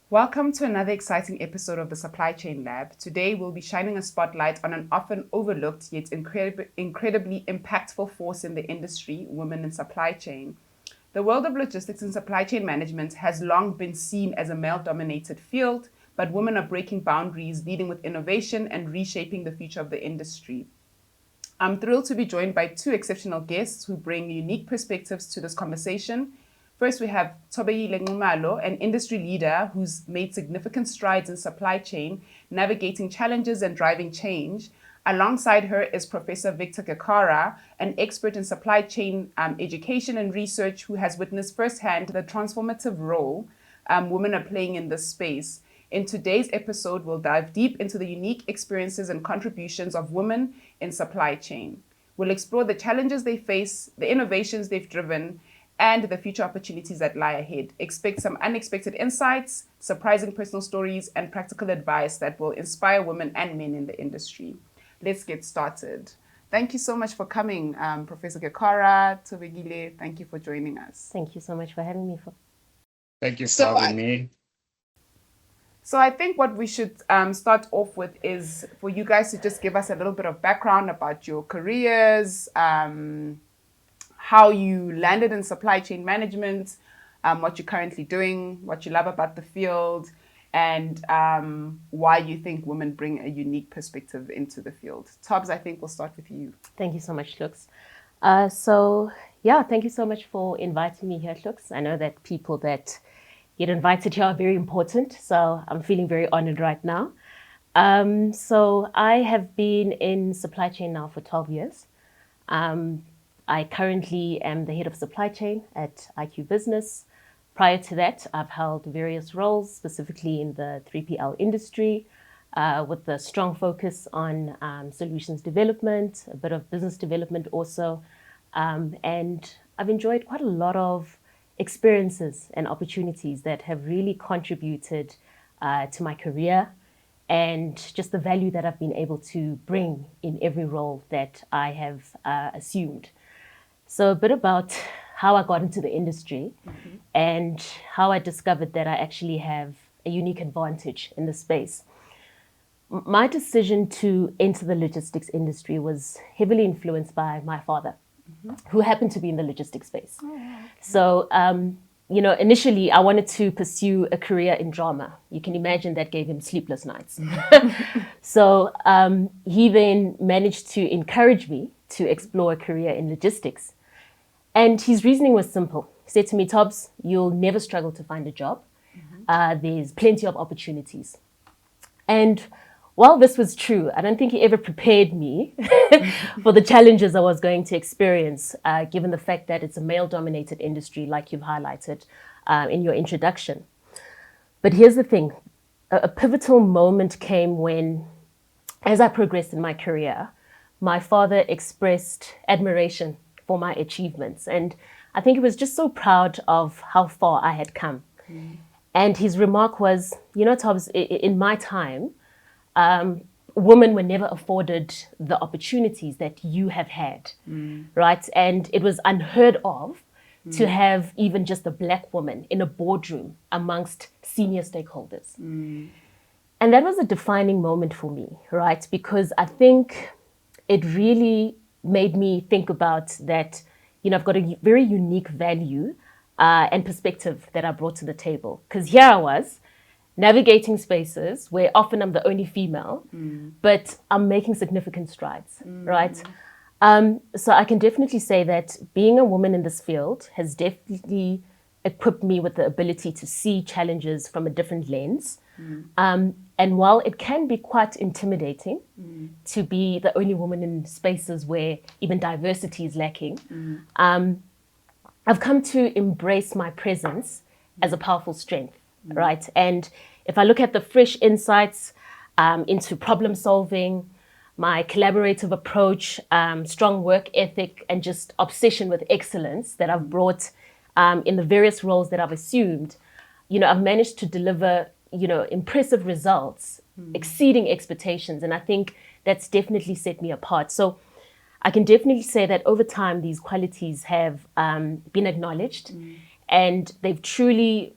Welcome to another exciting episode of the Supply Chain Lab. Today, we'll be shining a spotlight on an often overlooked yet incredibly impactful force in the industry, women in supply chain. The world of logistics and supply chain management has long been seen as a male-dominated field, but women are breaking boundaries, leading with innovation and reshaping the future of the industry. I'm thrilled to be joined by two exceptional guests who bring unique perspectives to this conversation. First, we have Thobekile Nxumalo, an industry leader who's made significant strides in supply chain, navigating challenges and driving change. Alongside her is Professor Victor Gekara, an expert in supply chain education and research who has witnessed firsthand the transformative role women are playing in this space. In today's episode, we'll dive deep into the unique experiences and contributions of women in supply chain. We'll explore the challenges they face, the innovations they've driven, and the future opportunities that lie ahead. Expect some unexpected insights, surprising personal stories, and practical advice that will inspire women and men in the industry. Let's get started. Thank you so much for coming, Professor Gekara, Thobekile. Thank you for joining us. Thank you so much for having me. Thank you for having me. So I think what we should start off with is for you guys to just give us a little bit of background about your careers, how you landed in supply chain management, what you're currently doing, what you love about the field, and why you think women bring a unique perspective into the field. Tobs, I think we'll start with you. Thank you so much, Lux. Thank you so much for inviting me here, Lux. I know that people that get invited here are very important, so I'm feeling very honored right now. So I have been in supply chain now for 12 years. I currently am the head of supply chain at IQ Business. Prior to that, I've held various roles, specifically in the 3PL industry, with a strong focus on solutions development, a bit of business development also. And I've enjoyed quite a lot of experiences and opportunities that have really contributed to my career and just the value that I've been able to bring in every role that I have assumed. So a bit about how I got into the industry and how I discovered that I actually have a unique advantage in the space. My decision to enter the logistics industry was heavily influenced by my father, who happened to be in the logistics space. Oh, wow. So, initially I wanted to pursue a career in drama. You can imagine that gave him sleepless nights. So he then managed to encourage me to explore a career in logistics. And his reasoning was simple. He said to me, Tobs, you'll never struggle to find a job. There's plenty of opportunities. And while this was true, I don't think he ever prepared me for the challenges I was going to experience, given the fact that it's a male-dominated industry, like you've highlighted in your introduction. But here's the thing. A pivotal moment came when, as I progressed in my career, my father expressed admiration for my achievements. And I think he was just so proud of how far I had come. And his remark was, Tobs, in my time, women were never afforded the opportunities that you have had, right? And it was unheard of to have even just a Black woman in a boardroom amongst senior stakeholders. And that was a defining moment for me, right? Because I think it really made me think about that, I've got a very unique value and perspective that I brought to the table. Because here I was, navigating spaces where often I'm the only female, but I'm making significant strides, right? So I can definitely say that being a woman in this field has definitely equipped me with the ability to see challenges from a different lens. And while it can be quite intimidating to be the only woman in spaces where even diversity is lacking, I've come to embrace my presence as a powerful strength, right? And if I look at the fresh insights into problem solving, my collaborative approach, strong work ethic, and just obsession with excellence that I've brought in the various roles that I've assumed, I've managed to deliver impressive results, exceeding expectations. And I think that's definitely set me apart. So I can definitely say that over time, these qualities have been acknowledged and they've truly,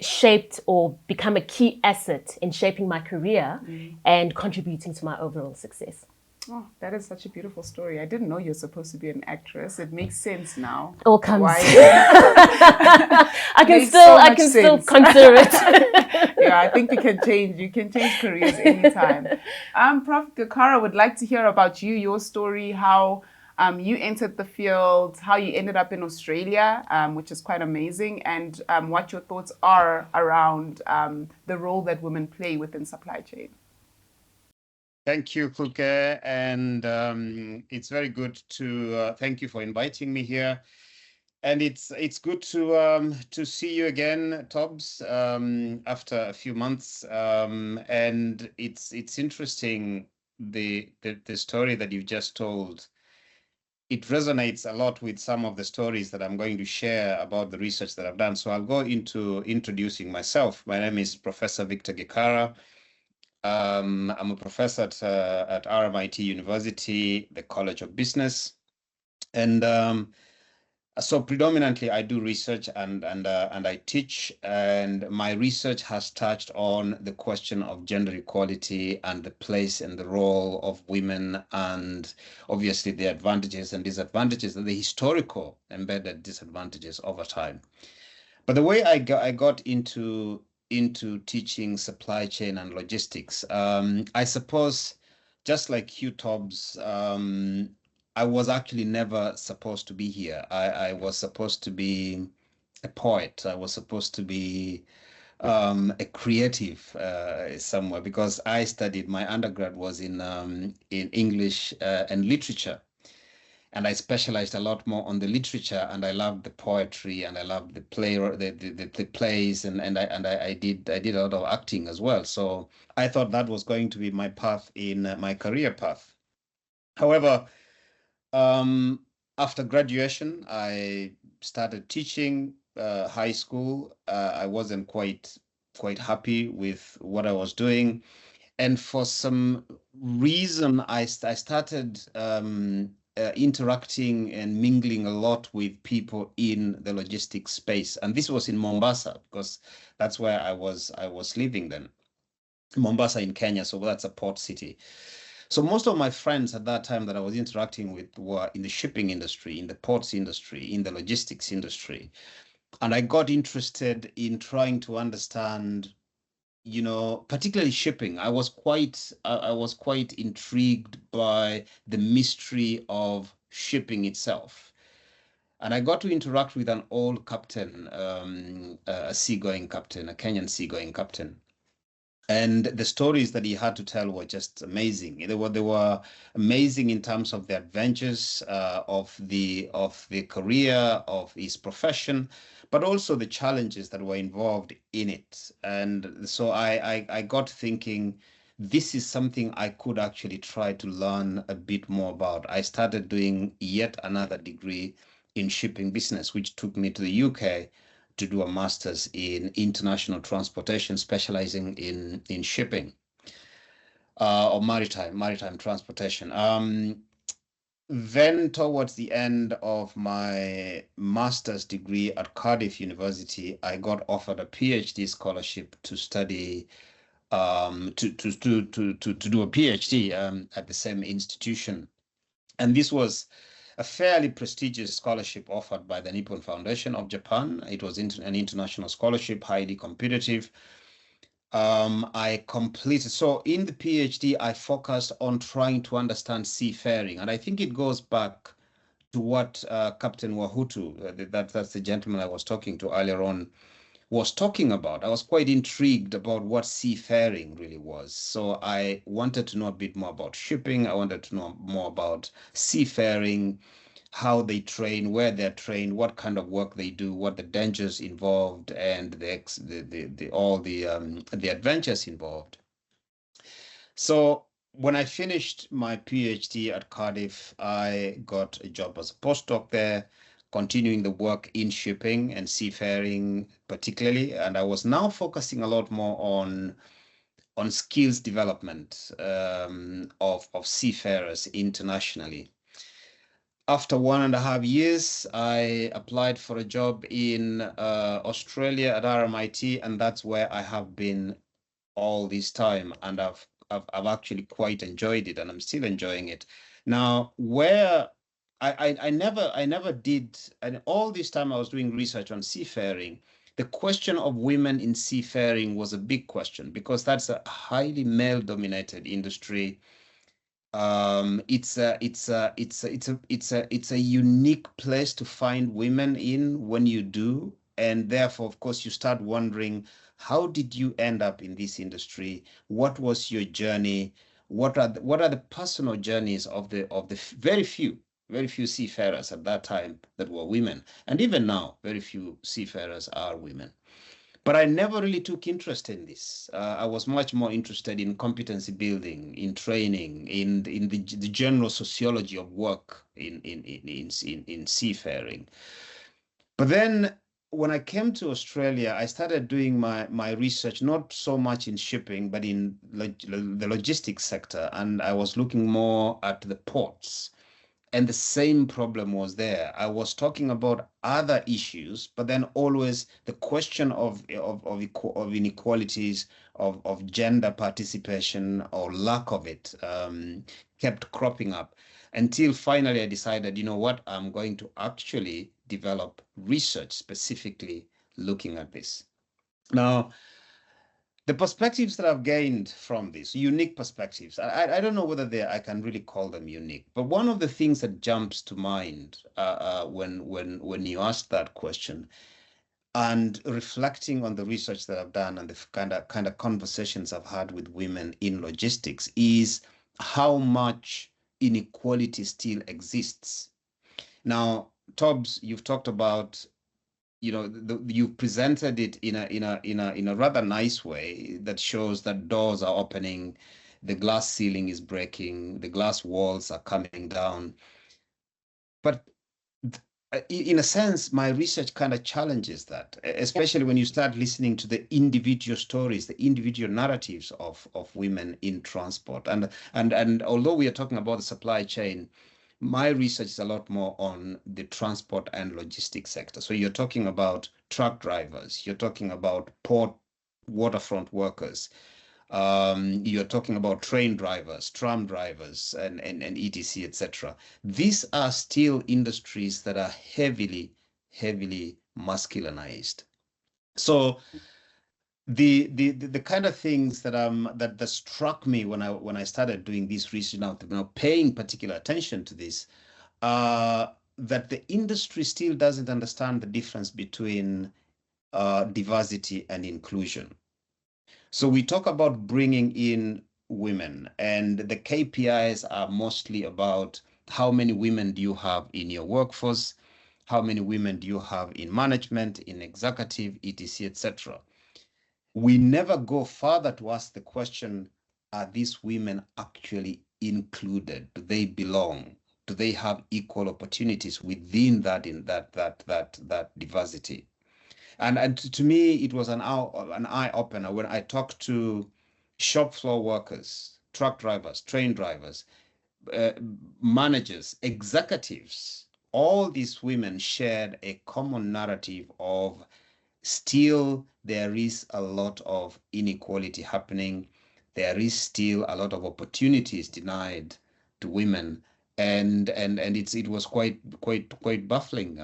shaped or become a key asset in shaping my career and contributing to my overall success. Oh, that is such a beautiful story. I didn't know you're supposed to be an actress. It makes sense now. All comes. Why? I can still consider it. Yeah, I think you can change. You can change careers anytime. Prof. Gekara would like to hear about you, your story, how you entered the field, how you ended up in Australia, which is quite amazing, and what your thoughts are around the role that women play within supply chain. Thank you, Kuke, and it's very good to thank you for inviting me here, and it's good to see you again, Tobbs, after a few months, and it's interesting the story that you've just told. It resonates a lot with some of the stories that I'm going to share about the research that I've done. So I'll go into introducing myself. My name is Professor Victor Gekara. I'm a professor at RMIT University, the College of Business, and so predominantly I do research and I teach, and my research has touched on the question of gender equality and the place and the role of women, and obviously the advantages and disadvantages and the historical embedded disadvantages over time. But the way I got into teaching supply chain and logistics, I suppose, just like Hugh Tobbs, I was actually never supposed to be here. I was supposed to be a poet. I was supposed to be a creative somewhere, because I studied, my undergrad was in English and literature. And I specialized a lot more on the literature, and I loved the poetry, and I loved the plays, and I did a lot of acting as well. So I thought that was going to be my path in my career path. However, after graduation, I started teaching high school. I wasn't quite happy with what I was doing, and for some reason, I started interacting and mingling a lot with people in the logistics space, and this was in Mombasa, because that's where I was living then. Mombasa in Kenya, so that's a port city. So most of my friends at that time that I was interacting with were in the shipping industry, in the ports industry, in the logistics industry, and I got interested in trying to understand, particularly shipping. I was quite intrigued by the mystery of shipping itself. And I got to interact with an old captain, a seagoing captain, a Kenyan seagoing captain. And the stories that he had to tell were just amazing. They were amazing in terms of the adventures of the career, of his profession, but also the challenges that were involved in it. And so I got thinking, this is something I could actually try to learn a bit more about. I started doing yet another degree in shipping business, which took me to the UK to do a master's in international transportation, specializing in shipping or maritime transportation. Then towards the end of my master's degree at Cardiff University, I got offered a PhD scholarship to study to do a PhD at the same institution. And this was a fairly prestigious scholarship offered by the Nippon Foundation of Japan. It was an international scholarship, highly competitive. I completed, so in the PhD, I focused on trying to understand seafaring. And I think it goes back to what Captain Wahutu, that's the gentleman I was talking to earlier on, was talking about. I was quite intrigued about what seafaring really was. So I wanted to know a bit more about shipping. I wanted to know more about seafaring, how they train, where they're trained, what kind of work they do, what the dangers involved, and all the adventures involved. So when I finished my PhD at Cardiff, I got a job as a postdoc there, continuing the work in shipping and seafaring particularly. And I was now focusing a lot more on skills development of seafarers internationally. After 1.5 years, I applied for a job in Australia at RMIT, and that's where I have been all this time, and I've actually quite enjoyed it, and I'm still enjoying it. Now, where I never did, and all this time I was doing research on seafaring. The question of women in seafaring was a big question because that's a highly male-dominated industry. It's a unique place to find women in when you do, and therefore, of course, you start wondering, how did you end up in this industry? What was your journey? What are the personal journeys of the very few seafarers at that time that were women, and even now, very few seafarers are women. But I never really took interest in this. I was much more interested in competency building, in training, in the general sociology of work in seafaring. But then when I came to Australia, I started doing my research, not so much in shipping, but in the logistics sector. And I was looking more at the ports. And the same problem was there. I was talking about other issues, but then always the question of inequalities, of gender participation or lack of it, kept cropping up until finally I decided, you know what, I'm going to actually develop research specifically looking at this. Now, the perspectives that I've gained from this, unique perspectives, I don't know whether I can really call them unique, but one of the things that jumps to mind when you ask that question, and reflecting on the research that I've done and the kind of conversations I've had with women in logistics, is how much inequality still exists. Now, Tobbs, you've talked about, you've presented it in a rather nice way that shows that doors are opening, the glass ceiling is breaking, the glass walls are coming down. But in a sense, my research kind of challenges that, especially when you start listening to the individual stories, the individual narratives of women in transport. And although we are talking about the supply chain, my research is a lot more on the transport and logistics sector. So you're talking about truck drivers, you're talking about port waterfront workers, you're talking about train drivers, tram drivers, and etc., etc. These are still industries that are heavily, heavily masculinized. So the kind of things that struck me when I started doing this research, now paying particular attention to this, that the industry still doesn't understand the difference between diversity and inclusion. So we talk about bringing in women, and the KPIs are mostly about how many women do you have in your workforce, how many women do you have in management, in executive, etc., etc. We never go further to ask the question, are these women actually included? Do they belong? Do they have equal opportunities within that diversity? And to me, it was an eye opener when I talked to shop floor workers, truck drivers, train drivers, uh, managers, executives. All these women shared a common narrative of, still there is a lot of inequality happening. There is still a lot of opportunities denied to women, and it was quite baffling,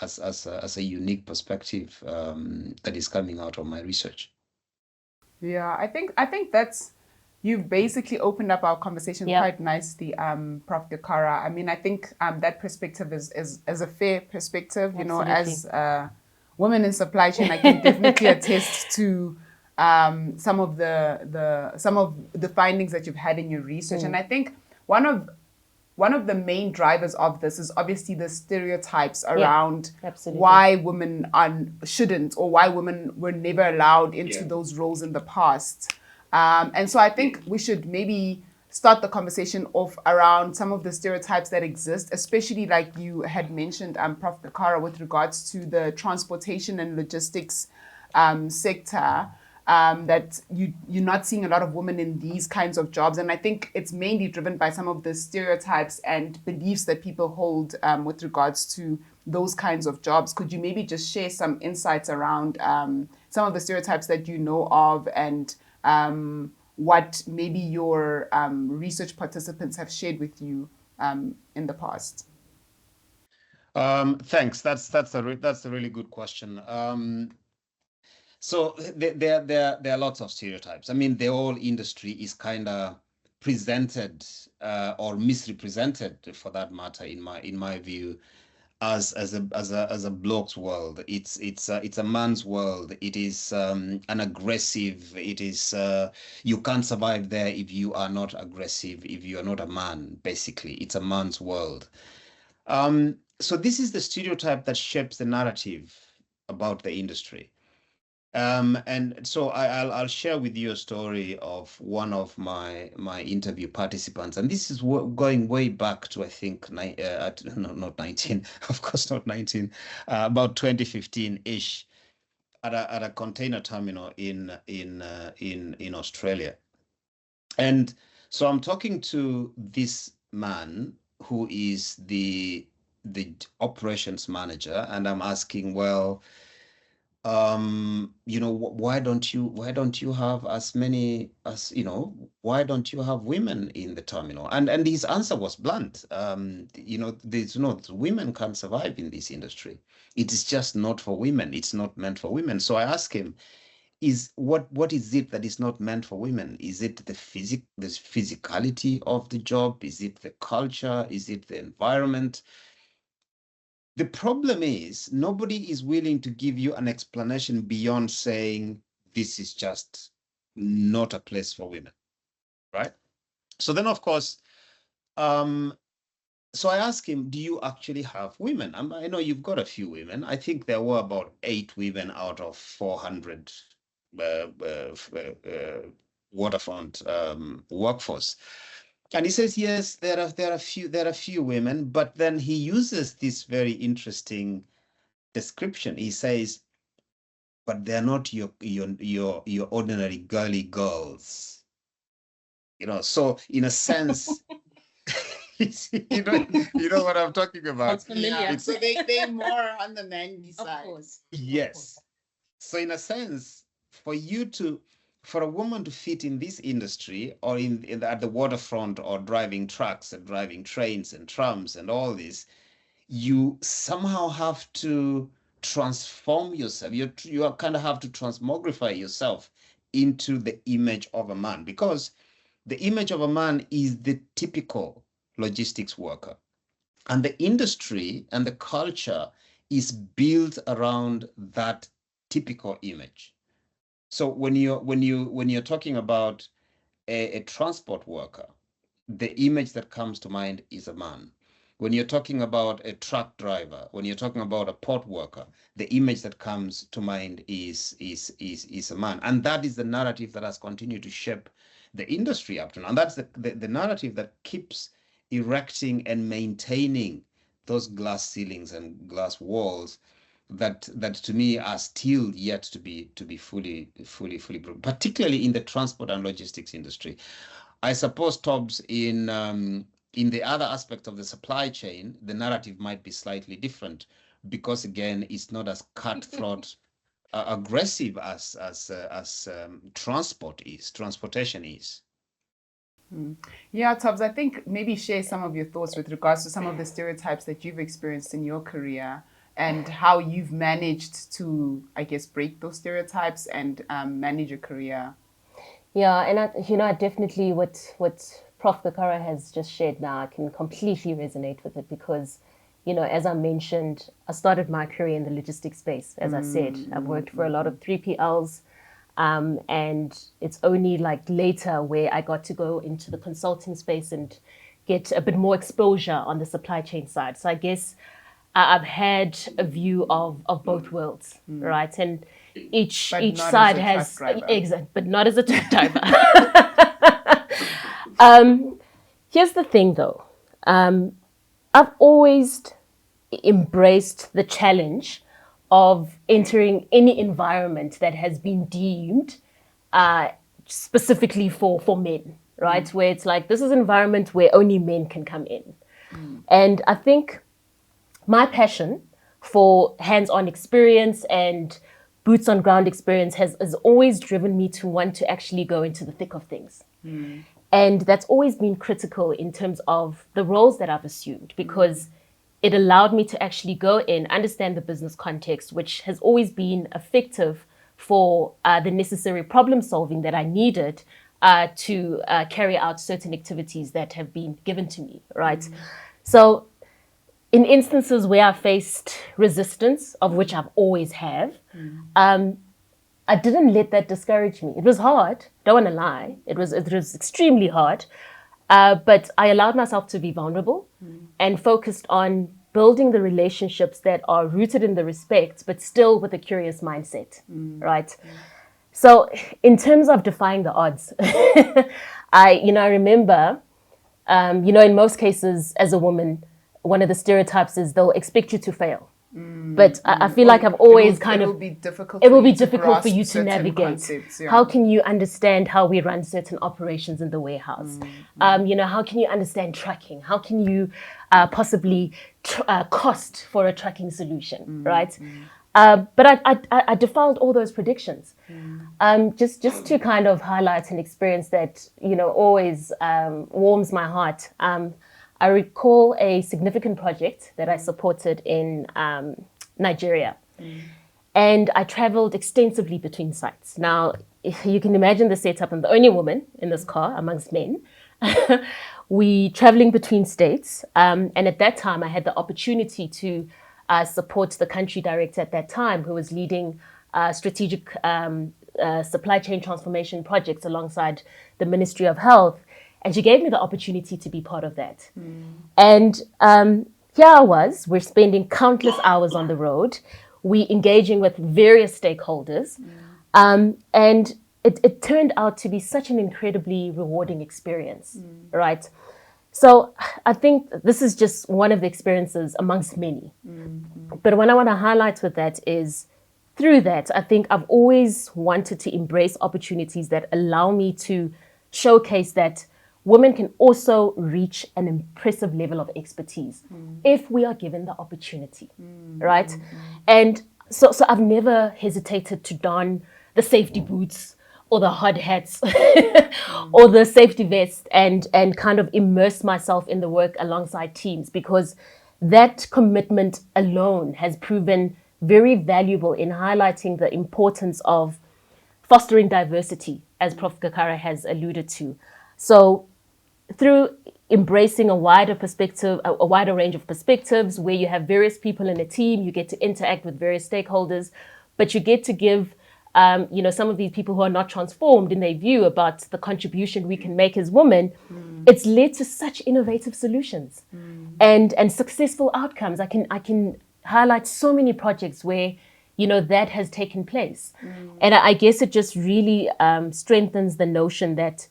as a unique perspective, that is coming out of my research. Yeah, I think that's you've basically opened up our conversation Yeah. quite nicely, Prof. Gekara. I mean, I think that perspective is a fair perspective. You know, Absolutely. as women in supply chain, I can definitely attest to some of the findings that you've had in your research. And I think one of one of the main drivers of this is obviously the stereotypes around absolutely. why women shouldn't, or why women were never allowed into Yeah. those roles in the past. And so I think we should maybe start the conversation off around some of the stereotypes that exist, especially like you had mentioned, Prof. Gekara, with regards to the transportation and logistics sector. that you're not seeing a lot of women in these kinds of jobs. And I think it's mainly driven by some of the stereotypes and beliefs that people hold with regards to those kinds of jobs. Could you maybe just share some insights around some of the stereotypes that you know of, and what maybe your research participants have shared with you in the past? Thanks. That's a really good question. So there are lots of stereotypes. I mean, the whole industry is kind of presented or misrepresented, for that matter, in my view, as a bloke's world. It's a man's world. It is an aggressive. It is you can't survive there if you are not aggressive. If you are not a man, basically, it's a man's world. So this is the stereotype that shapes the narrative about the industry. And so I'll share with you a story of one of my interview participants, and this is going way back to, I think, no, not 19, of course not 19, about 2015-ish, at a container terminal in Australia. And so I'm talking to this man who is the operations manager, and I'm asking, well, why don't you have as many as, why don't you have women in the terminal? And his answer was blunt. There's not, women can't survive in this industry. It is just not for women. It's not meant for women. So I asked him, what is it that is not meant for women? Is it the physicality of the job? Is it the culture? Is it the environment? The problem is nobody is willing to give you an explanation beyond saying this is just not a place for women, right? So then, of course, so I asked him, do you actually have women? I know you've got a few women. I think there were about 8 women out of 400 waterfront workforce. And he says, yes, there are a few women, but then he uses this very interesting description. He says, but they're not your ordinary girly girls. So in a sense, you know what I'm talking about. Sounds familiar. So they're more on the manly side. Of course. Yes. So in a sense, for a woman to fit in this industry, or at the waterfront, or driving trucks and driving trains and trams and all this, you somehow have to transform yourself. You kind of have to transmogrify yourself into the image of a man, because the image of a man is the typical logistics worker, and the industry and the culture is built around that typical image. So when you're talking about a transport worker, the image that comes to mind is a man. When you're talking about a truck driver, when you're talking about a port worker, the image that comes to mind is a man. And that is the narrative that has continued to shape the industry up to now. And that's the narrative that keeps erecting and maintaining those glass ceilings and glass walls that to me are still yet to be fully broken, particularly in the transport and logistics industry. I suppose, Tobbs, in the other aspect of the supply chain, the narrative might be slightly different, because again, it's not as cutthroat, aggressive as transportation is. Yeah, Tubbs, I think maybe share some of your thoughts with regards to some of the stereotypes that you've experienced in your career, and how you've managed to, I guess, break those stereotypes and manage your career. Yeah, and I definitely, what Prof. Gekara has just shared now, I can completely resonate with it, because, as I mentioned, I started my career in the logistics space. As I said, I've worked for a lot of 3PLs, and it's only like later where I got to go into the consulting space and get a bit more exposure on the supply chain side. So I guess I've had a view of both worlds, right? And each side has, exactly, but not as a truck driver. Here's the thing, though. I've always embraced the challenge of entering any environment that has been deemed specifically for men, right? Where it's like, this is an environment where only men can come in. And I think my passion for hands-on experience and boots on ground experience has always driven me to want to actually go into the thick of things. And that's always been critical in terms of the roles that I've assumed, because it allowed me to actually go in, understand the business context, which has always been effective for the necessary problem solving that I needed to carry out certain activities that have been given to me, right? So in instances where I faced resistance, of which I've always have, I didn't let that discourage me. It was hard, don't want to lie. It was extremely hard, but I allowed myself to be vulnerable and focused on building the relationships that are rooted in the respect, but still with a curious mindset, right? So in terms of defying the odds, I remember, in most cases as a woman, one of the stereotypes is they'll expect you to fail. But I feel like I've always it will be difficult for you to navigate. How can you understand how we run certain operations in the warehouse? How can you understand tracking? How can you possibly cost for a tracking solution, right? But I defied all those predictions. Just to kind of highlight an experience that always warms my heart. I recall a significant project that I supported in Nigeria. And I traveled extensively between sites. Now, if you can imagine the setup, I'm the only woman in this car amongst men. We traveling between states. And at that time, I had the opportunity to support the country director at that time, who was leading strategic supply chain transformation projects alongside the Ministry of Health. And she gave me the opportunity to be part of that. And here I was, we're spending countless hours on the road. We engaging with various stakeholders. And it turned out to be such an incredibly rewarding experience, right? So I think this is just one of the experiences amongst many. But what I want to highlight with that is, through that, I think I've always wanted to embrace opportunities that allow me to showcase that women can also reach an impressive level of expertise if we are given the opportunity, right? And so I've never hesitated to don the safety boots or the hard hats or the safety vest and kind of immerse myself in the work alongside teams, because that commitment alone has proven very valuable in highlighting the importance of fostering diversity, as Prof. Gekara has alluded to. So through embracing a wider perspective, a wider range of perspectives, where you have various people in a team, you get to interact with various stakeholders, but you get to give, some of these people who are not transformed in their view about the contribution we can make as women, it's led to such innovative solutions and successful outcomes. I can highlight so many projects where that has taken place. And I guess it just really strengthens the notion that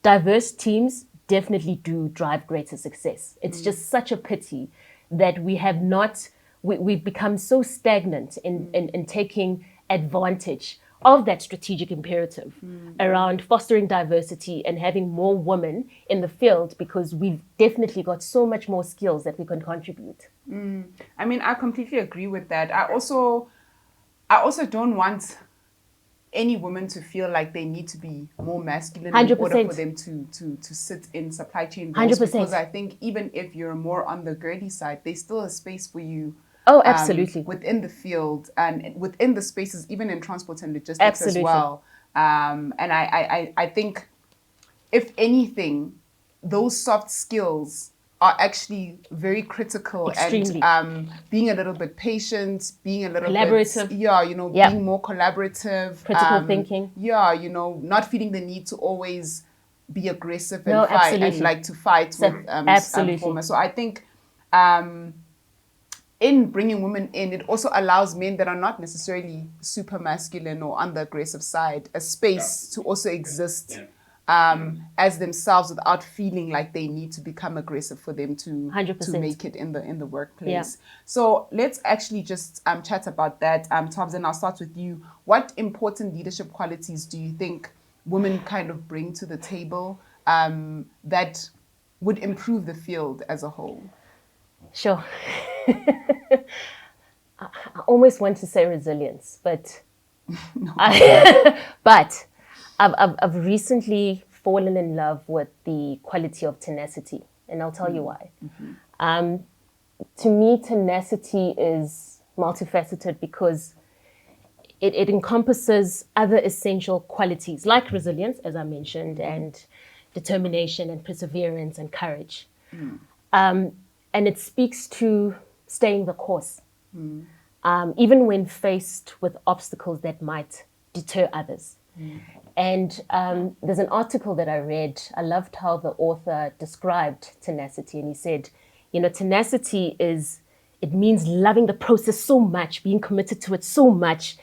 diverse teams definitely do drive greater success. It's just such a pity that we've become so stagnant in taking advantage of that strategic imperative around fostering diversity and having more women in the field, because we've definitely got so much more skills that we can contribute. I mean, I completely agree with that. I also don't want any woman to feel like they need to be more masculine 100%. in order for them to sit in supply chain roles. 100%. Because I think even if you're more on the girly side, there's still a space for you. Oh, absolutely. Within the field and within the spaces, even in transport and logistics as well. And I think, if anything, those soft skills are actually very critical. Extremely. And being a little bit patient, being a little collaborative. bit, being more collaborative. Critical thinking. Not feeling the need to always be aggressive and fight absolutely. and like to fight with absolutely. performers. So I think in bringing women in, it also allows men that are not necessarily super masculine or on the aggressive side a space to also exist as themselves without feeling like they need to become aggressive for them to 100%. make it in the workplace. So let's actually just chat about that. Tobs, and I'll start with you. What important leadership qualities do you think women kind of bring to the table that would improve the field as a whole? Sure. I almost want to say resilience, but but I've recently fallen in love with the quality of tenacity, and I'll tell you why. To me, tenacity is multifaceted because it encompasses other essential qualities like resilience, as I mentioned, and determination and perseverance and courage. And it speaks to staying the course, even when faced with obstacles that might deter others. And there's an article that I read. I loved how the author described tenacity. And he said, tenacity it means loving the process so much, being committed to it so much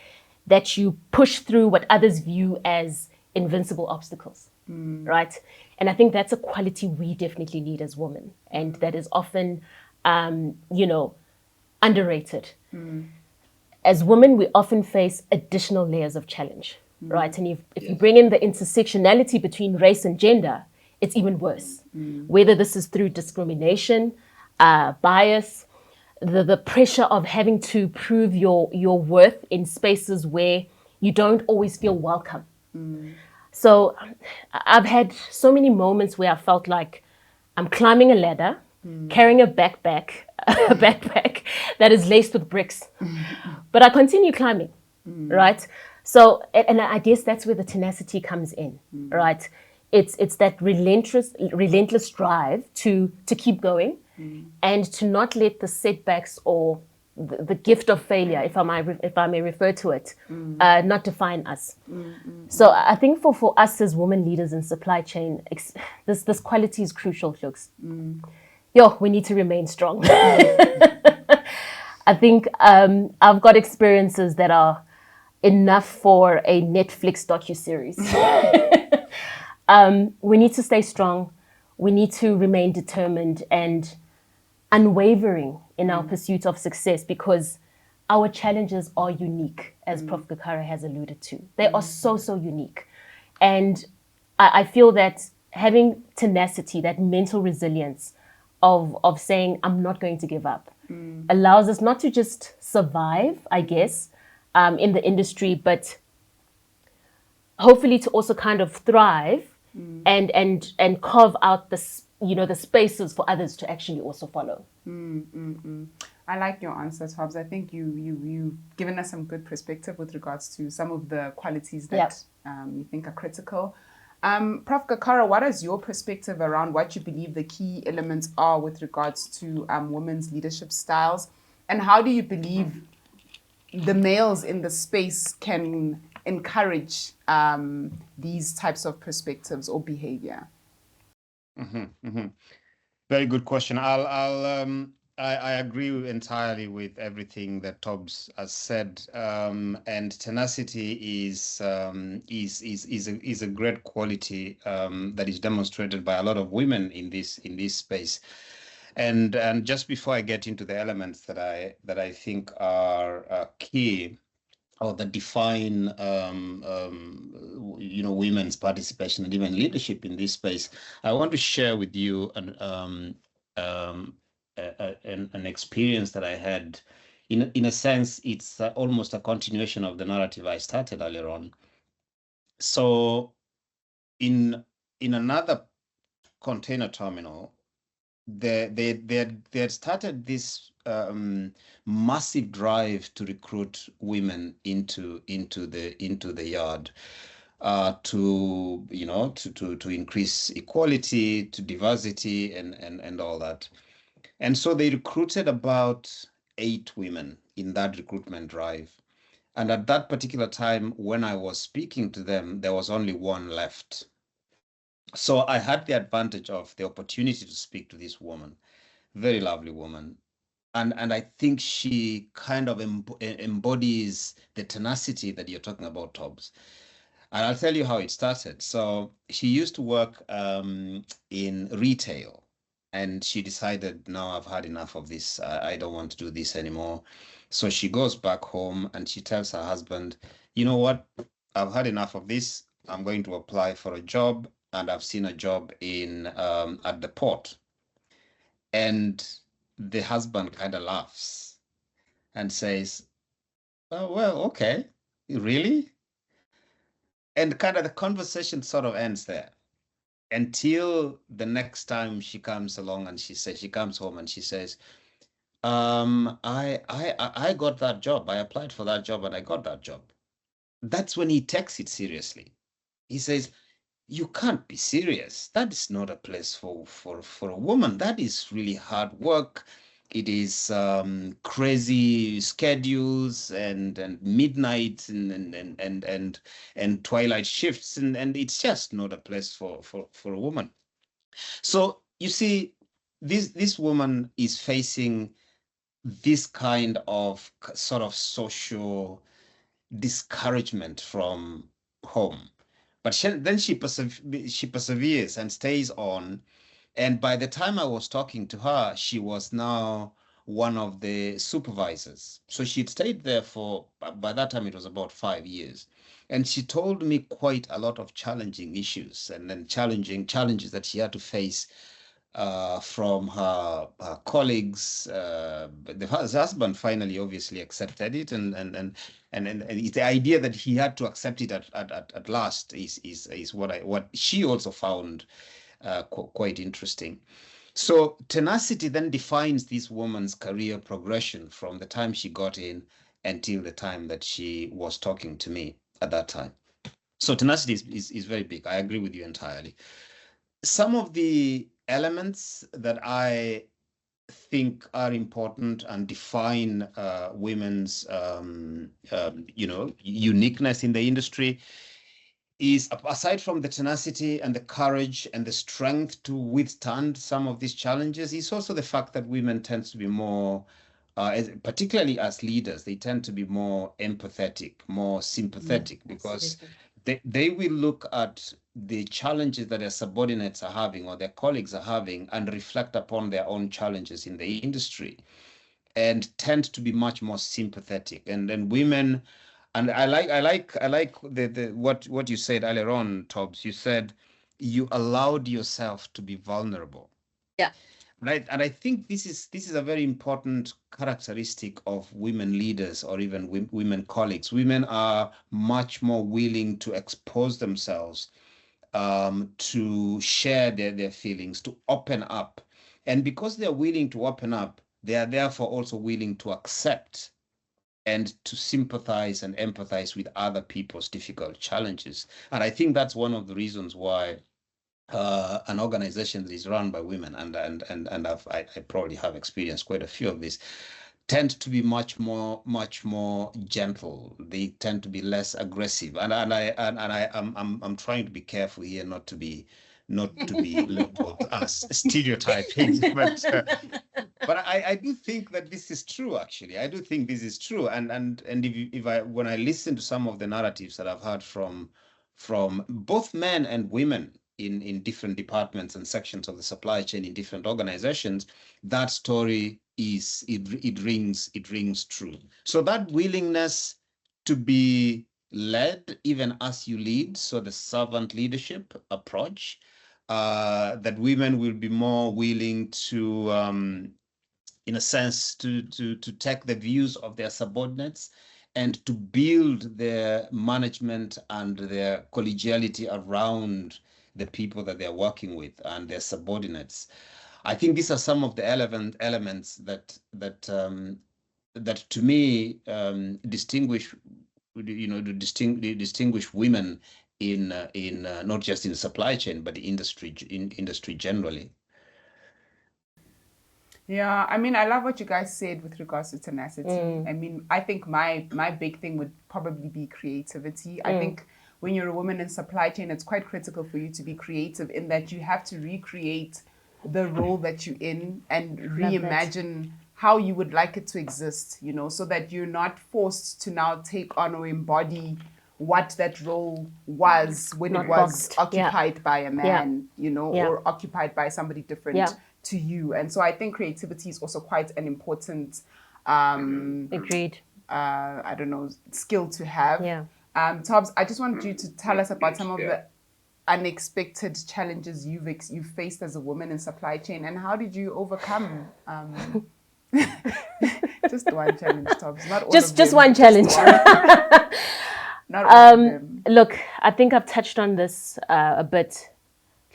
that you push through what others view as invincible obstacles, right? And I think that's a quality we definitely need as women. And that is often, underrated. As women, we often face additional layers of challenge, right? And if you bring in the intersectionality between race and gender, it's even worse. Whether this is through discrimination, bias, the pressure of having to prove your worth in spaces where you don't always feel welcome. So I've had so many moments where I felt like I'm climbing a ladder, carrying a backpack that is laced with bricks. But I continue climbing, right? So, and I guess that's where the tenacity comes in, right? It's that relentless drive to keep going and to not let the setbacks or the gift of failure, if I may refer to it, not define us. So I think for us as women leaders in supply chain, this quality is crucial, folks. We need to remain strong. I think I've got experiences that are enough for a Netflix docuseries. We need to stay strong. We need to remain determined and unwavering in our pursuit of success because our challenges are unique, as Prof. Gekara has alluded to. They are so unique. And I feel that having tenacity, that mental resilience of saying, I'm not going to give up, allows us not to just survive, I guess, in the industry, but hopefully to also kind of thrive and carve out the spaces for others to actually also follow. I like your answer, Tobbs. I think you've given us some good perspective with regards to some of the qualities that you think are critical. Prof. Gekara, what is your perspective around what you believe the key elements are with regards to women's leadership styles? And how do you believe the males in the space can encourage these types of perspectives or behavior? Very good question. I agree entirely with everything that Tobbs has said, and tenacity is a great quality that is demonstrated by a lot of women in this space. And just before I get into the elements that I think are key or that define women's participation and even leadership in this space, I want to share with you an experience that I had. In a sense, it's almost a continuation of the narrative I started earlier on. So in another container terminal, they had started this massive drive to recruit women into the yard, to increase equality, to diversity, and all that. And so they recruited about 8 women in that recruitment drive. And at that particular time, when I was speaking to them, there was only 1 left. So I had the advantage of the opportunity to speak to this woman, very lovely woman. And I think she kind of embodies the tenacity that you're talking about, Tobbs. And I'll tell you how it started. So she used to work in retail. And she decided, no, I've had enough of this. I don't want to do this anymore. So she goes back home and she tells her husband, you know what? I've had enough of this. I'm going to apply for a job, and I've seen a job in at the port. And the husband kind of laughs and says, "Oh, well, okay, really?" And kind of the conversation sort of ends there until the next time she comes along and she comes home and she says, I got that job. I applied for that job and I got that job. That's when he takes it seriously. He says, you can't be serious. That is not a place for a woman. That is really hard work. It is crazy schedules and midnight and twilight shifts, and it's just not a place for a woman. So you see, this woman is facing this kind of sort of social discouragement from home. But then she perseveres and stays on. And by the time I was talking to her, she was now one of the supervisors. So she'd stayed there for, by that time, it was about 5 years. And she told me quite a lot of challenging issues and then challenges that she had to face from her colleagues. The husband finally obviously accepted it, and it's the idea that he had to accept it at last is what she also found quite interesting. So tenacity then defines this woman's career progression from the time she got in until the time that she was talking to me at that time. So tenacity is very big. I agree with you entirely. Some of the elements that I think are important and define women's uniqueness in the industry is, aside from the tenacity and the courage and the strength to withstand some of these challenges, is also the fact that women tend to be more, particularly as leaders, they tend to be more empathetic, more sympathetic, because they will look at the challenges that their subordinates are having or their colleagues are having and reflect upon their own challenges in the industry and tend to be much more sympathetic. And then women, and I like the what you said earlier on, Tobbs. You said you allowed yourself to be vulnerable. Yeah. Right. And I think this is a very important characteristic of women leaders or even women colleagues. Women are much more willing to expose themselves, to share their feelings, to open up. And because they're willing to open up, they are therefore also willing to accept and to sympathize and empathize with other people's difficult challenges. And I think that's one of the reasons why an organization that is run by women, and I probably have experienced quite a few of these, tend to be much more gentle. They tend to be less aggressive, and I'm trying to be careful here not to be labeled as stereotyping, but I do think that this is true. Actually, I do think this is true, and if I when I listen to some of the narratives that I've heard from both men and women in different departments and sections of the supply chain in different organizations, that story it rings true. So that willingness to be led even as you lead, so the servant leadership approach, that women will be more willing to in a sense to take the views of their subordinates and to build their management and their collegiality around the people that they're working with and their subordinates. I think these are some of the elements that to me distinguish, distinguish women in not just in the supply chain but the industry generally. Yeah, I mean, I love what you guys said with regards to tenacity. I mean, I think my big thing would probably be creativity. I think when you're a woman in supply chain, it's quite critical for you to be creative in that you have to recreate the role that you're in and reimagine how you would like it to exist, so that you're not forced to now take on or embody what that role was when Not it was boxed. occupied by a man, Yeah. or occupied by somebody different to you. And so I think creativity is also quite an important Agreed. I don't know, skill to have. Yeah. Tobbs, I just wanted you to tell us about some of the unexpected challenges you've faced as a woman in supply chain, and how did you overcome just one challenge, Tobbs, not all just of them. One challenge. Not all of them. Look, I think I've touched on this a bit.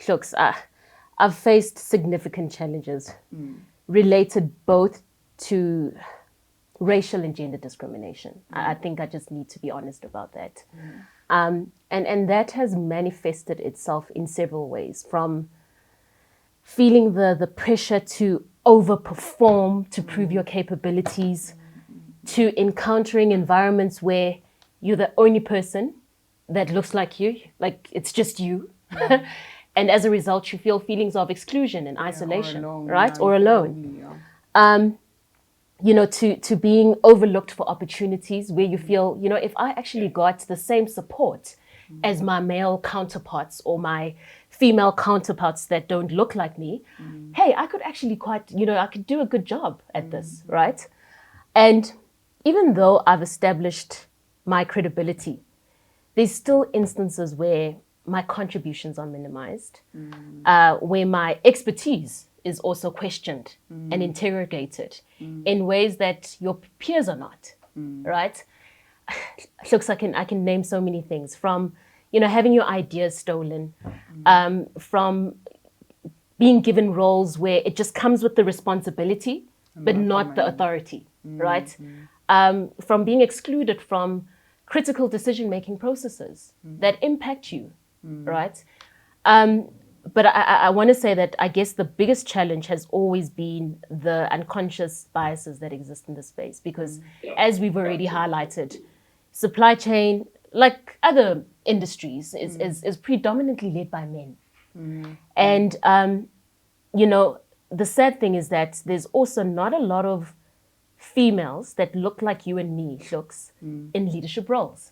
Look, I've faced significant challenges related both to racial and gender discrimination. I think I just need to be honest about that. And that has manifested itself in several ways, from feeling the pressure to overperform to prove your capabilities, to encountering environments where you're the only person that looks like you, like it's just you. And as a result, you feel feelings of exclusion and isolation, or alone. To being overlooked for opportunities where you feel, if I actually got the same support as my male counterparts or my female counterparts that don't look like me, hey, I could actually I could do a good job at this, right? And even though I've established my credibility, there's still instances where my contributions are minimized, where my expertise is also questioned and interrogated in ways that your peers are not, right? Looks like I can name so many things, from having your ideas stolen, from being given roles where it just comes with the responsibility but not the authority, right? From being excluded from critical decision-making processes that impact you, right? But I want to say that I guess the biggest challenge has always been the unconscious biases that exist in the space, because as we've already highlighted, supply chain, like other industries, is predominantly led by men. And, the sad thing is that there's also not a lot of females that look like you and me, looks, in leadership roles.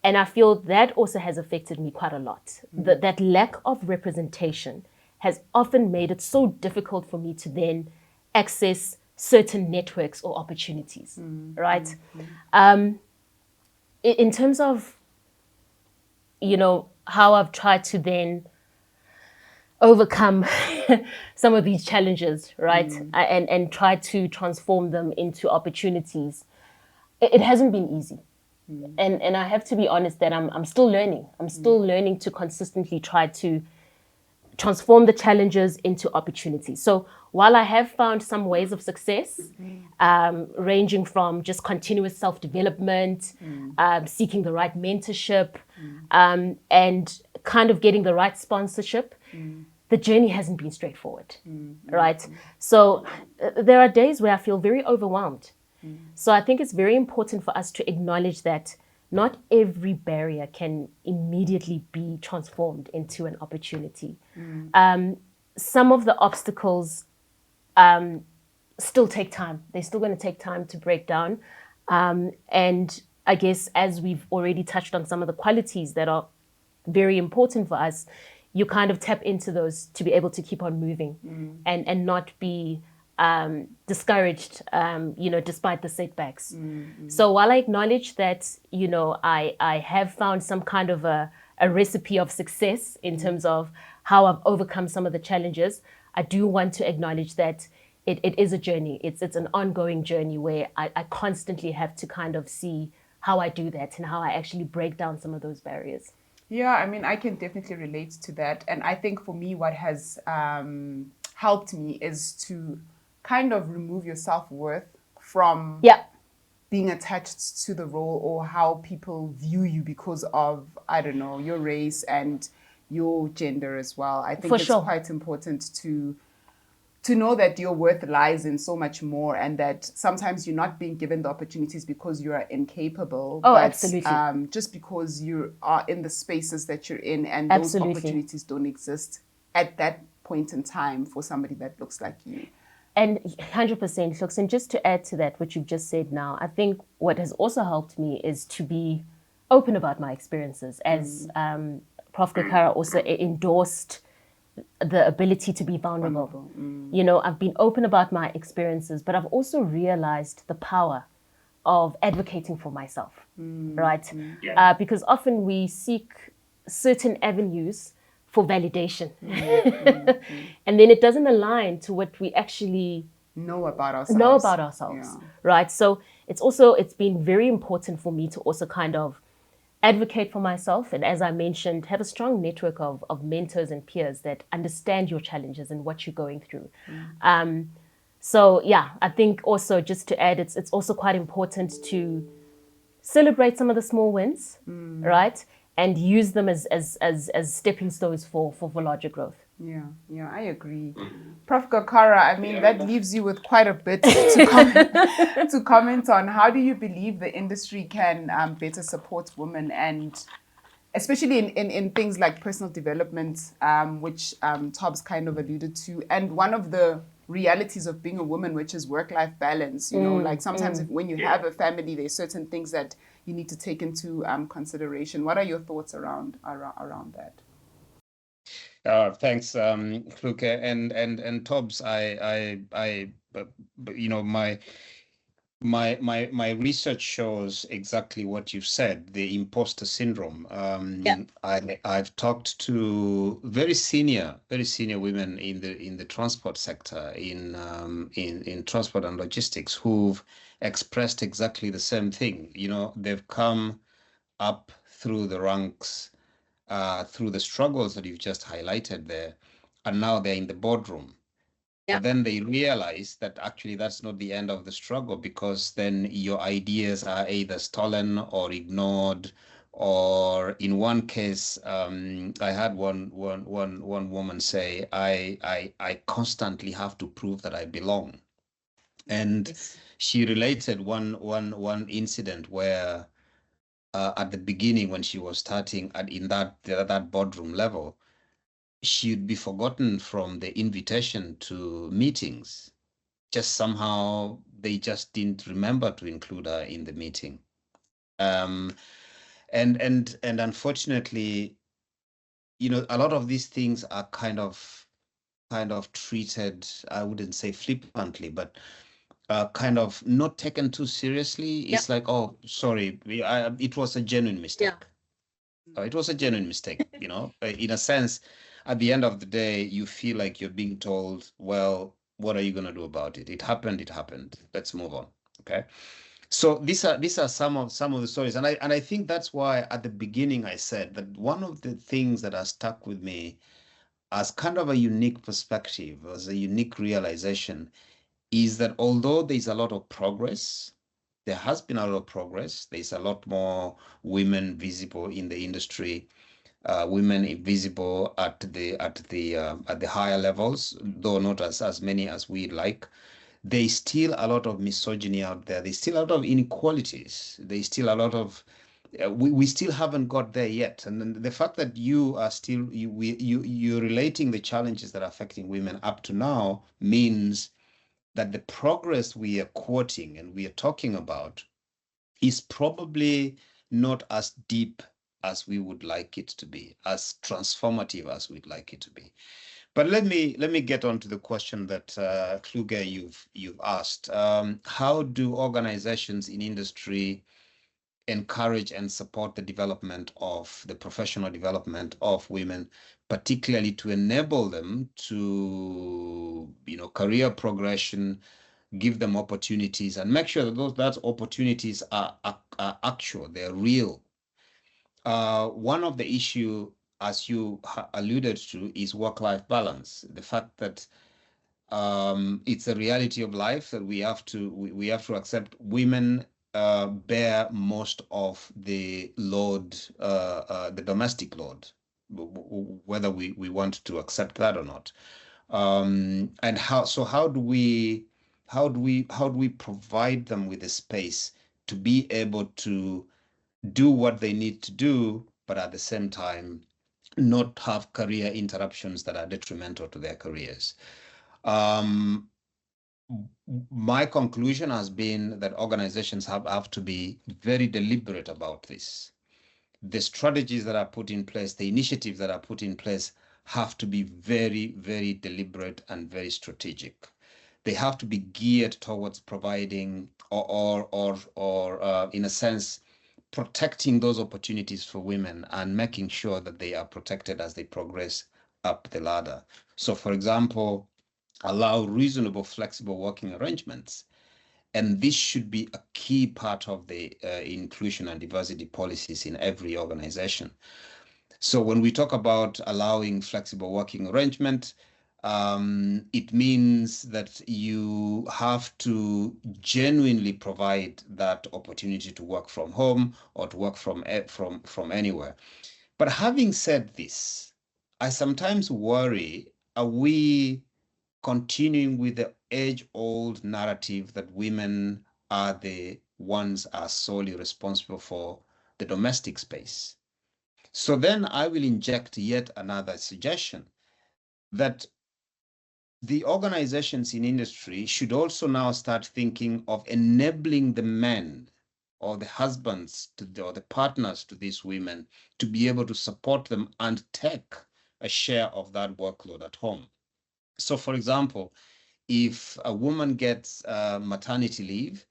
And I feel that also has affected me quite a lot. That lack of representation has often made it so difficult for me to then access certain networks or opportunities, right? In terms of, how I've tried to then overcome some of these challenges, right? And try to transform them into opportunities. It hasn't been easy. And I have to be honest that I'm still learning. I'm still learning to consistently try to transform the challenges into opportunities. So while I have found some ways of success, ranging from just continuous self-development, seeking the right mentorship, and kind of getting the right sponsorship, the journey hasn't been straightforward, right? So there are days where I feel very overwhelmed. So I think it's very important for us to acknowledge that not every barrier can immediately be transformed into an opportunity. Some of the obstacles still take time. They're still going to take time to break down. And I guess as we've already touched on some of the qualities that are very important for us, you kind of tap into those to be able to keep on moving and not be discouraged, despite the setbacks. So while I acknowledge that, I have found some kind of a recipe of success in terms of how I've overcome some of the challenges, I do want to acknowledge that it is a journey. It's an ongoing journey where I constantly have to kind of see how I do that and how I actually break down some of those barriers. Yeah, I mean, I can definitely relate to that. And I think for me, what has helped me is to kind of remove your self-worth from being attached to the role or how people view you because of, I don't know, your race and your gender as well. I think it's quite important to know that your worth lies in so much more, and that sometimes you're not being given the opportunities because you are incapable, but absolutely. Just because you are in the spaces that you're in, and those opportunities don't exist at that point in time for somebody that looks like you. And 100% looks. And just to add to that, what you've just said now, I think what has also helped me is to be open about my experiences. As Prof. Gekara also endorsed the ability to be vulnerable. I've been open about my experiences, but I've also realized the power of advocating for myself, right? Yeah. Because often we seek certain avenues for validation, and then it doesn't align to what we actually Know about ourselves, Yeah. right? So it's been very important for me to also kind of advocate for myself, and as I mentioned, have a strong network of mentors and peers that understand your challenges and what you're going through. So yeah, I think also just to add, it's also quite important to celebrate some of the small wins, right? And use them as stepping stones for larger growth. Yeah, I agree. Prof. Gekara, I mean, that leaves you with quite a bit to comment on. How do you believe the industry can better support women, and especially in things like personal development, which Tobbs kind of alluded to, and one of the realities of being a woman, which is work-life balance. You know, like sometimes when you have a family, there's certain things that you need to take into consideration. What are your thoughts around that? Thanks, Fluke and Tobbs. You know, my research shows exactly what you've said, the imposter syndrome. I've talked to very senior women in the transport sector, in transport and logistics, who've expressed exactly the same thing. You know, they've come up through the ranks, through the struggles that you've just highlighted there, and now they're in the boardroom. But then they realize that actually that's not the end of the struggle, because then your ideas are either stolen or ignored, or in one case, I had one woman say, I constantly have to prove that I belong. And she related one incident where at the beginning, when she was starting in that boardroom level, she'd be forgotten from the invitation to meetings. Just somehow they just didn't remember to include her in the meeting. And unfortunately, you know, a lot of these things are kind of treated, I wouldn't say flippantly, but kind of not taken too seriously. It's like, oh, sorry, it was a genuine mistake. It was a genuine mistake, you know. In a sense, at the end of the day, you feel like you're being told, well, what are you going to do about it? It happened. Let's move on. Okay. So these are some of the stories. And I think that's why at the beginning I said that one of the things that has stuck with me as kind of a unique perspective, as a unique realization, is that although there's a lot of progress, there has been a lot of progress. There's a lot more women visible in the industry, women visible at the higher levels, though not as many as we'd like. There's still a lot of misogyny out there. There's still a lot of inequalities. There's still a lot of we still haven't got there yet. And then the fact that you are still you're relating the challenges that are affecting women up to now means that the progress we are quoting and we are talking about is probably not as deep as we would like it to be, as transformative as we'd like it to be. But let me get on to the question that Kluge you've asked. How do organizations in industry encourage and support the development of the professional development of women, particularly to enable them to, you know, career progression, give them opportunities, and make sure that those opportunities are actual, they're real. One of the issue, as you alluded to, is work-life balance. The fact that it's a reality of life that we have to accept. Women bear most of the load, the domestic load, whether we want to accept that or not. And how do we provide them with a space to be able to do what they need to do, but at the same time not have career interruptions that are detrimental to their careers. My conclusion has been that organizations have to be very deliberate about this. The strategies that are put in place, the initiatives that are put in place have to be very, very deliberate and very strategic. they have to be geared towards providing or in a sense, protecting those opportunities for women and making sure that they are protected as they progress up the ladder. So, for example, allow reasonable, flexible working arrangements. And this should be a key part of the inclusion and diversity policies in every organization. So when we talk about allowing flexible working arrangement, it means that you have to genuinely provide that opportunity to work from home or to work from anywhere. But having said this, I sometimes worry, are we continuing with the age-old narrative that women are the ones are solely responsible for the domestic space? So then I will inject yet another suggestion that the organizations in industry should also now start thinking of enabling the men or the husbands or the partners to these women to be able to support them and take a share of that workload at home. So, for example, if a woman gets maternity leave,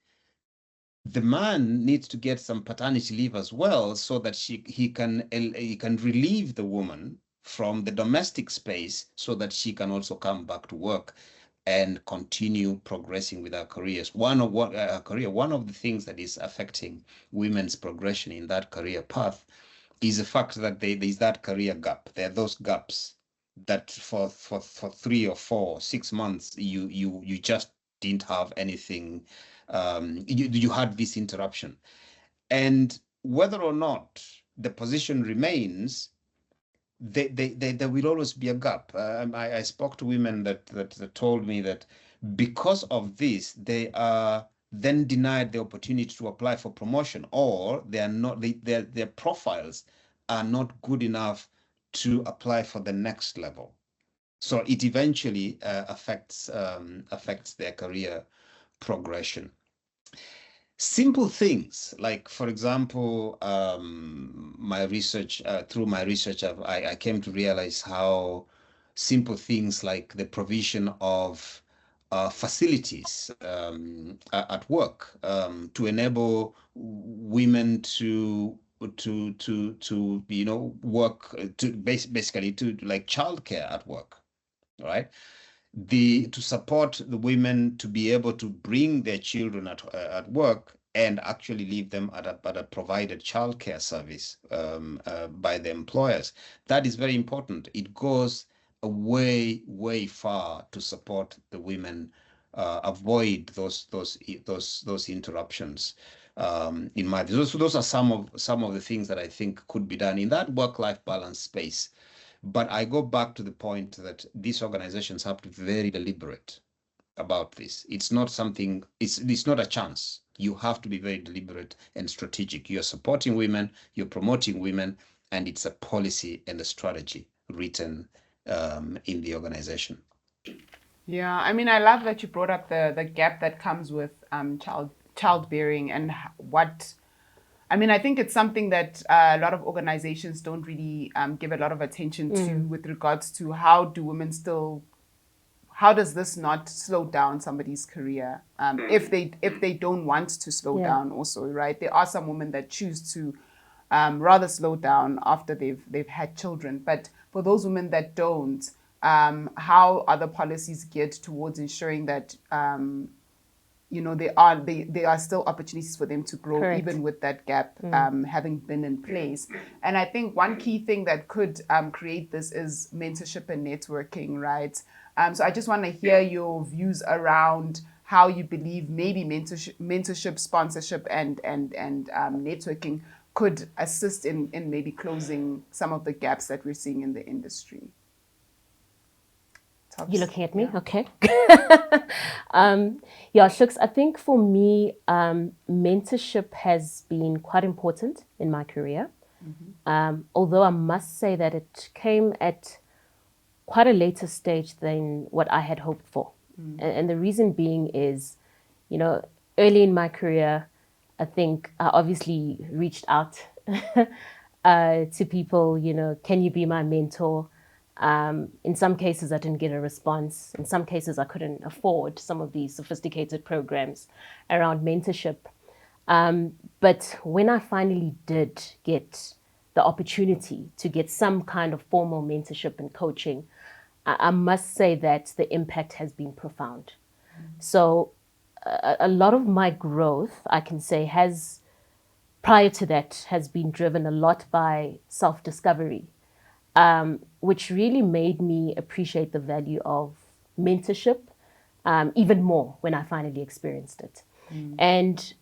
the man needs to get some paternity leave as well, so that he can relieve the woman from the domestic space, so that she can also come back to work and continue progressing with her careers. One of the things that is affecting women's progression in that career path is the fact that there's that career gap. There are those gaps that for 3 or 4 6 months you just didn't have anything. You had this interruption, and whether or not the position remains, there will always be a gap. I spoke to women that told me that because of this, they are then denied the opportunity to apply for promotion, or they are not, their profiles are not good enough to apply for the next level. So it eventually affects their career progression. Simple things like, for example, my research, through my research, I came to realize how simple things like the provision of facilities at work to enable women to work, to basically to like childcare at work, right? To support the women to be able to bring their children at work and actually leave them at a provided childcare service by the employers. That is very important. It goes a way far to support the women, avoid those interruptions. In my view, those are some of the things that I think could be done in that work-life balance space. But I go back to the point that these organizations have to be very deliberate about this. It's not something, it's not a chance. You have to be very deliberate and strategic. You're supporting women, you're promoting women, and it's a policy and a strategy written in the organization. Yeah, I mean, I love that you brought up the gap that comes with childbearing and what. I mean, I think it's something that a lot of organizations don't really give a lot of attention to, with regards to how do women still, how does this not slow down somebody's career if they don't want to slow down also, right? There are some women that choose to rather slow down after they've had children, but for those women that don't, how are the policies geared towards ensuring that there are still opportunities for them to grow, correct, even with that gap having been in place. And I think one key thing that could create this is mentorship and networking, right? So I just want to hear your views around how you believe maybe mentorship, sponsorship, and networking could assist in maybe closing some of the gaps that we're seeing in the industry. You're looking at me? Yeah. Okay. Shucks, I think for me, mentorship has been quite important in my career. Although I must say that it came at quite a later stage than what I had hoped for. And the reason being is, early in my career, I think I obviously reached out to people, can you be my mentor? In some cases, I didn't get a response. In some cases, I couldn't afford some of these sophisticated programs around mentorship. But when I finally did get the opportunity to get some kind of formal mentorship and coaching, I must say that the impact has been profound. So a lot of my growth, I can say, has prior to that has been driven a lot by self-discovery, which really made me appreciate the value of mentorship even more when I finally experienced it. And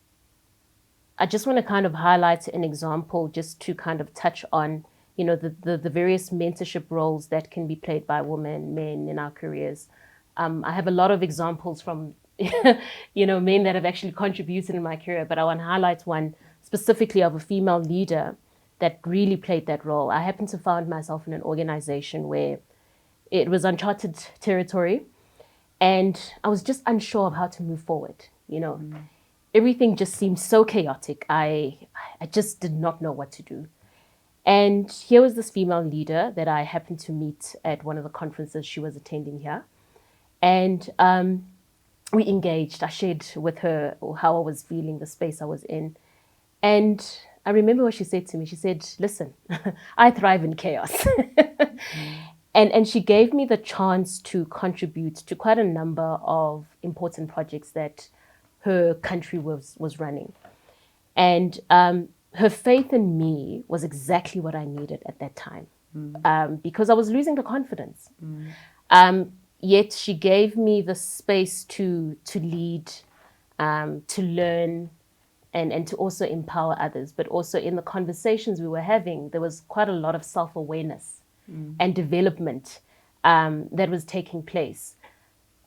I just want to kind of highlight an example just to kind of touch on, the various mentorship roles that can be played by women, men in our careers. I have a lot of examples from, men that have actually contributed in my career, but I want to highlight one specifically of a female leader that really played that role. I happened to find myself in an organization where it was uncharted territory, and I was just unsure of how to move forward. Everything just seemed so chaotic. I just did not know what to do. And here was this female leader that I happened to meet at one of the conferences she was attending here. And we engaged. I shared with her how I was feeling, the space I was in. And I remember what she said to me. She said, "Listen, I thrive in chaos." And she gave me the chance to contribute to quite a number of important projects that her country was running. And her faith in me was exactly what I needed at that time, because I was losing the confidence. Yet she gave me the space to lead, to learn, and to also empower others. But also in the conversations we were having, there was quite a lot of self-awareness and development that was taking place.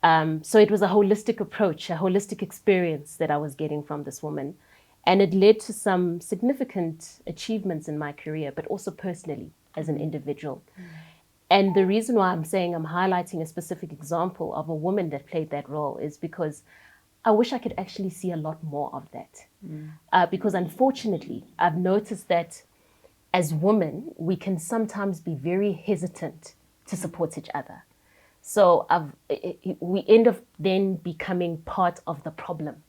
So it was a holistic approach, a holistic experience that I was getting from this woman. And it led to some significant achievements in my career, but also personally as an individual. And the reason why I'm saying I'm highlighting a specific example of a woman that played that role is because I wish I could actually see a lot more of that. Because unfortunately, I've noticed that as women, we can sometimes be very hesitant to support each other. So we end up then becoming part of the problem,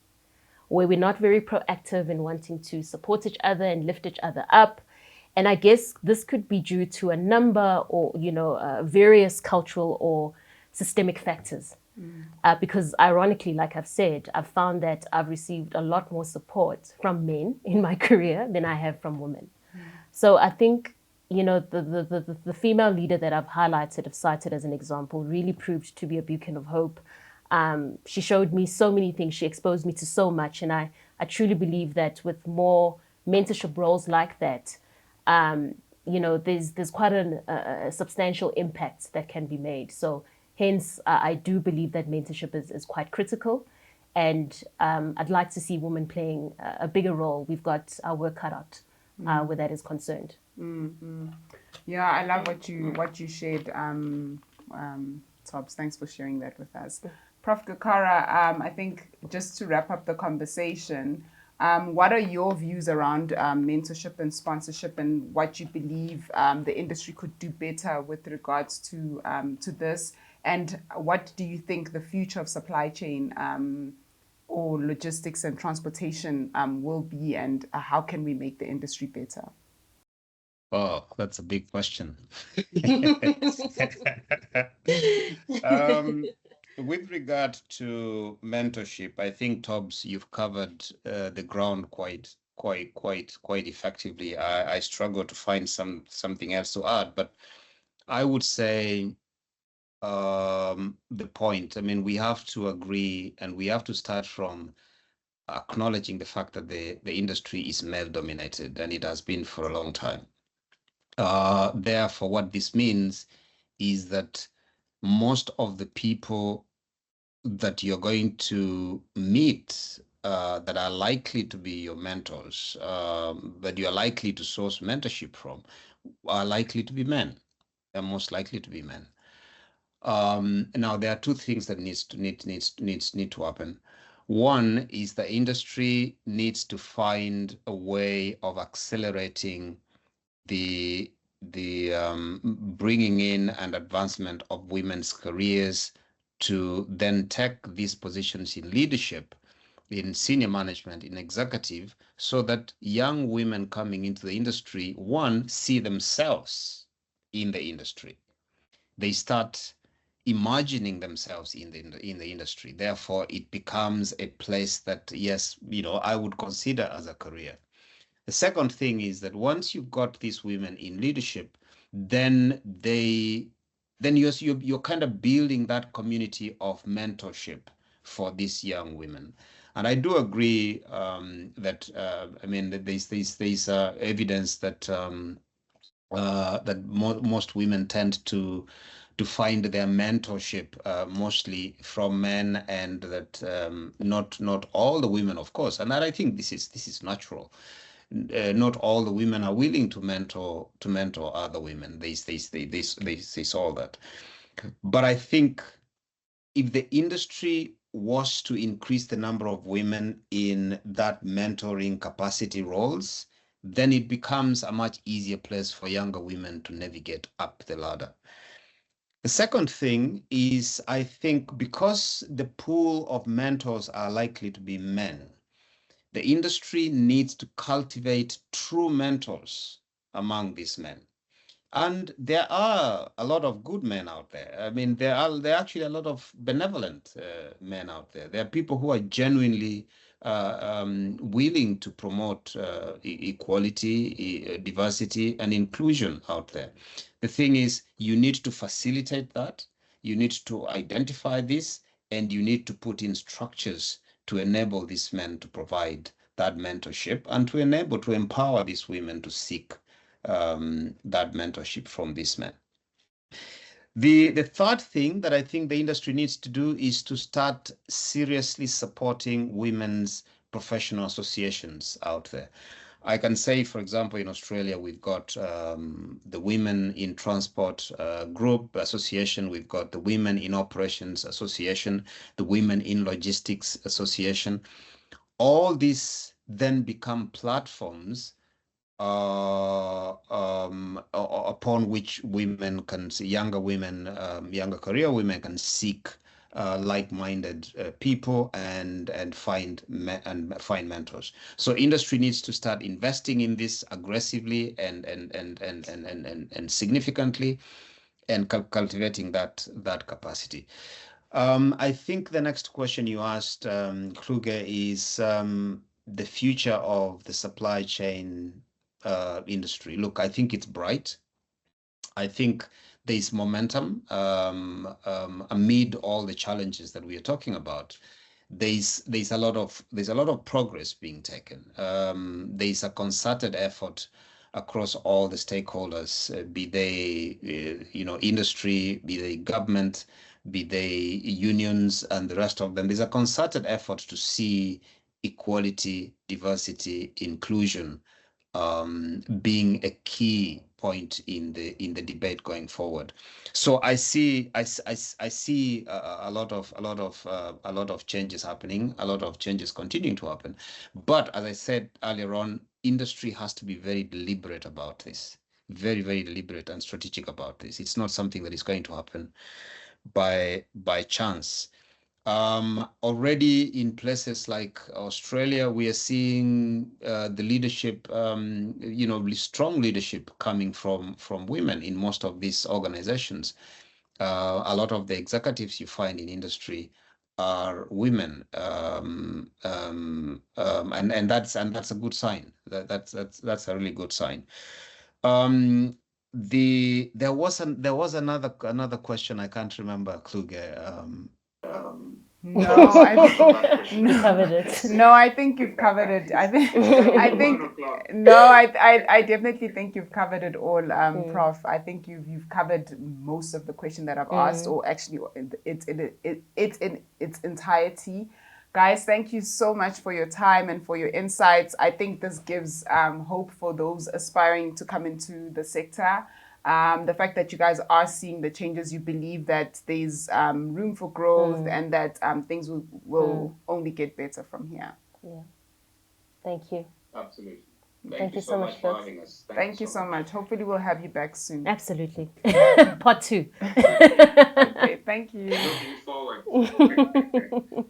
where we're not very proactive in wanting to support each other and lift each other up. And I guess this could be due to a number or, various cultural or systemic factors. Because ironically, like I've said, I've found that I've received a lot more support from men in my career than I have from women. So I think, the female leader that I've highlighted, have cited as an example, really proved to be a beacon of hope. She showed me so many things. She exposed me to so much. And I truly believe that with more mentorship roles like that, there's quite a substantial impact that can be made. So hence, I do believe that mentorship is quite critical. And I'd like to see women playing a bigger role. We've got our work cut out where that is concerned. Yeah, I love what you shared, Tobs. Thanks for sharing that with us. Prof. Gekara, I think just to wrap up the conversation, what are your views around mentorship and sponsorship, and what you believe the industry could do better with regards to this? And what do you think the future of supply chain or logistics and transportation will be, and how can we make the industry better? Oh, that's a big question. With regard to mentorship, I think, Tobbs, you've covered the ground quite effectively. I struggle to find something else to add, but I would say the point. I mean, we have to agree, and we have to start from acknowledging the fact that the industry is male dominated, and it has been for a long time. Therefore, what this means is that most of the people that you're going to meet that are likely to be your mentors, that you're likely to source mentorship from, are likely to be men. They're most likely to be men. Now, there are two things that need to happen. One is the industry needs to find a way of accelerating the the bringing in and advancement of women's careers to then take these positions in leadership, in senior management, in executive, so that young women coming into the industry, one, see themselves in the industry. They start imagining themselves in the industry. Therefore, it becomes a place that, yes, I would consider as a career. The second thing is that once you've got these women in leadership, then you're kind of building that community of mentorship for these young women. And I do agree that there's evidence that most women tend to find their mentorship mostly from men, and that not all the women, of course, and that I think this is natural. Not all the women are willing to mentor other women. They saw that. But I think if the industry was to increase the number of women in that mentoring capacity roles, then it becomes a much easier place for younger women to navigate up the ladder. The second thing is, I think because the pool of mentors are likely to be men, the industry needs to cultivate true mentors among these men. And there are a lot of good men out there. I mean, there are actually a lot of benevolent men out there. There are people who are genuinely willing to promote equality, diversity, and inclusion out there. The thing is, you need to facilitate that. You need to identify this, and you need to put in structures to enable these men to provide that mentorship, and to empower these women to seek that mentorship from these men. The third thing that I think the industry needs to do is to start seriously supporting women's professional associations out there. I can say, for example, in Australia, we've got the Women in Transport Group Association, we've got the Women in Operations Association, the Women in Logistics Association. All these then become platforms upon which women can see, younger women, younger career women can seek like-minded people and find mentors. So industry needs to start investing in this aggressively and significantly, and cultivating that capacity. I think the next question you asked, Kluge, is the future of the supply chain industry. Look, I think it's bright. I think there's momentum amid all the challenges that we are talking about. There's a lot of progress being taken. There's a concerted effort across all the stakeholders, be they industry, be they government, be they unions, and the rest of them. There's a concerted effort to see equality, diversity, inclusion being a key point in the debate going forward. So I see a lot of changes happening, a lot of changes continuing to happen. But as I said earlier on, industry has to be very deliberate about this, very, very deliberate and strategic about this. It's not something that is going to happen by chance. Already in places like Australia, we are seeing the leadership, really strong leadership coming from women in most of these organizations. A lot of the executives you find in industry are women, and that's a good sign. That's a really good sign. There was another question, I can't remember, Kluge. No, You covered it. no, I think you've covered it. I think no, I definitely think you've covered it all, Prof. I think you've covered most of the question that I've asked, or actually, it's in its entirety. Guys, thank you so much for your time and for your insights. I think this gives hope for those aspiring to come into the sector. The fact that you guys are seeing the changes, you believe that there's room for growth, and that things will only get better from here. Yeah. Thank you. Absolutely. Thank you so much for folks. having us. Thank you so much. Hopefully we'll have you back soon. Absolutely. Part 2. Okay, thank you. Looking forward.